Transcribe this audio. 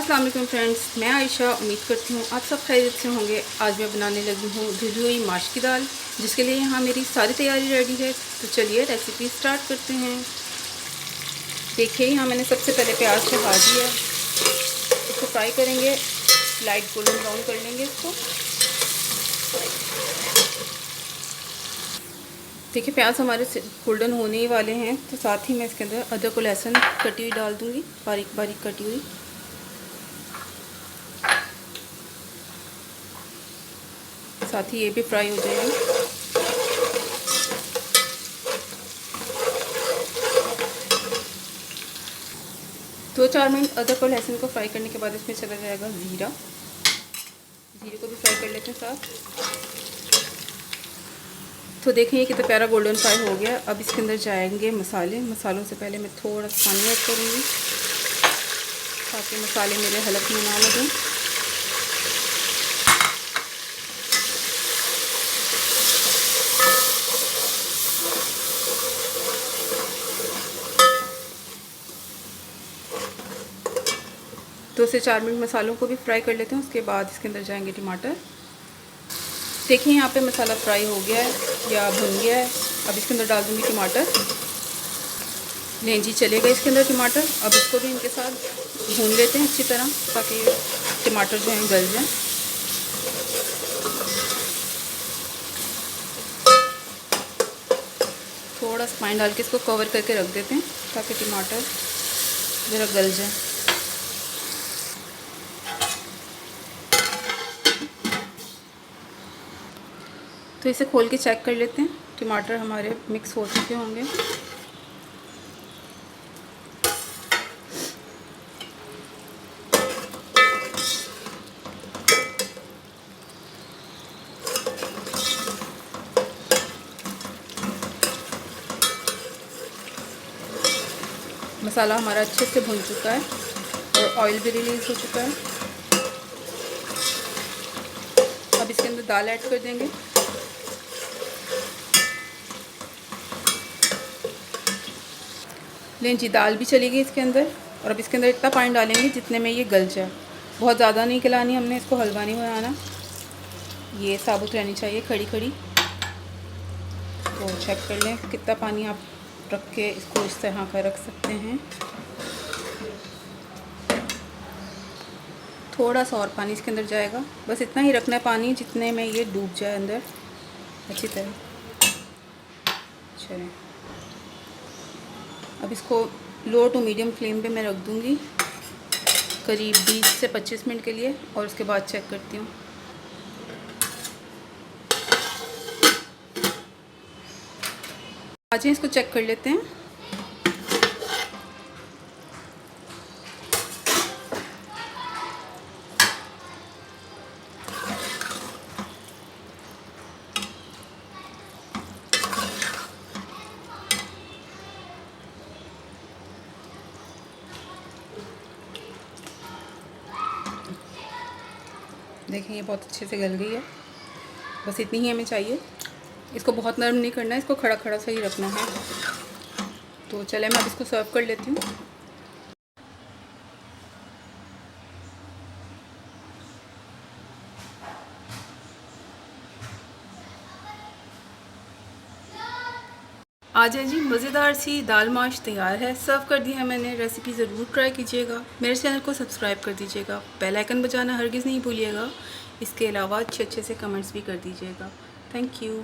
अस्सलाम वालेकुम फ्रेंड्स, मैं आयशा उम्मीद करती हूँ आप सब खैरियत से होंगे। आज मैं बनाने लगी हूँ धुली हुई माश की दाल, जिसके लिए यहाँ मेरी सारी तैयारी रेडी है। तो चलिए रेसिपी स्टार्ट करते हैं। देखिए यहाँ मैंने सबसे पहले प्याज को भाज दिया, इसको फ्राई करेंगे, लाइट गोल्डन ब्राउन कर लेंगे इसको। देखिए प्याज हमारे गोल्डन होने ही वाले हैं, तो साथ ही मैं इसके अंदर अदरक और लहसुन कटी हुई डाल दूँगी, बारीक बारीक कटी हुई। साथ ही ये भी फ्राई हो जाएगी। 2-4 मिनट अदरक और लहसुन को फ्राई करने के बाद इसमें चला जाएगा ज़ीरा। ज़ीरे को भी फ्राई कर लेते हैं साथ। तो देखें ये कितना प्यारा गोल्डन फ्राई हो गया। अब इसके अंदर जाएंगे मसाले। मसालों से पहले मैं थोड़ा सा पानी ऐड करूँगी ताकि मसाले मेरे हलक में ना लगें। दो से 4 मिनट मसालों को भी फ्राई कर लेते हैं। उसके बाद इसके अंदर जाएंगे टमाटर। देखिए यहाँ पे मसाला फ्राई हो गया है या भुन गया है। अब इसके अंदर डाल दूँगी टमाटर। नहीं जी, चलेगा इसके अंदर टमाटर। अब इसको भी इनके साथ भून लेते हैं अच्छी तरह, ताकि टमाटर जो हैं गल जाएँ। थोड़ा सा पानी डाल के इसको कवर करके रख देते हैं ताकि टमाटर ज़रा गल जाए। तो इसे खोल के चेक कर लेते हैं। टमाटर हमारे मिक्स हो चुके होंगे। मसाला हमारा अच्छे से भुन चुका है और ऑयल भी रिलीज़ हो चुका है। अब इसके अंदर दाल ऐड कर देंगे। लें जी, दाल भी चली गई इसके अंदर। और अब इसके अंदर इतना पानी डालेंगे जितने में ये गल जाए। बहुत ज़्यादा नहीं गलानी हमने, इसको हलवा नहीं बनाना। ये साबुत रहनी चाहिए, खड़ी खड़ी। तो चेक कर लें कितना पानी आप रख के इसको इस तरह का रख सकते हैं। थोड़ा सा और पानी इसके अंदर जाएगा, बस इतना ही रखना है पानी जितने में ये डूब जाए अंदर अच्छी तरह। चलें, अब इसको लो टू मीडियम फ्लेम पे मैं रख दूँगी करीब 20 से 25 मिनट के लिए, और उसके बाद चेक करती हूँ। आज इसको चेक कर लेते हैं। देखें ये बहुत अच्छे से गल गई है। बस इतनी ही हमें चाहिए। इसको बहुत नरम नहीं करना है, इसको खड़ा खड़ा सा ही रखना है। तो चले मैं अब इसको सर्व कर लेती हूँ। आ जाए जी, मज़ेदार सी दाल माश तैयार है। सर्व कर दी है मैंने। रेसिपी ज़रूर ट्राई कीजिएगा। मेरे चैनल को सब्सक्राइब कर दीजिएगा। बेल आइकन बजाना हरगिज़ नहीं भूलिएगा। इसके अलावा अच्छे अच्छे से कमेंट्स भी कर दीजिएगा। Thank you.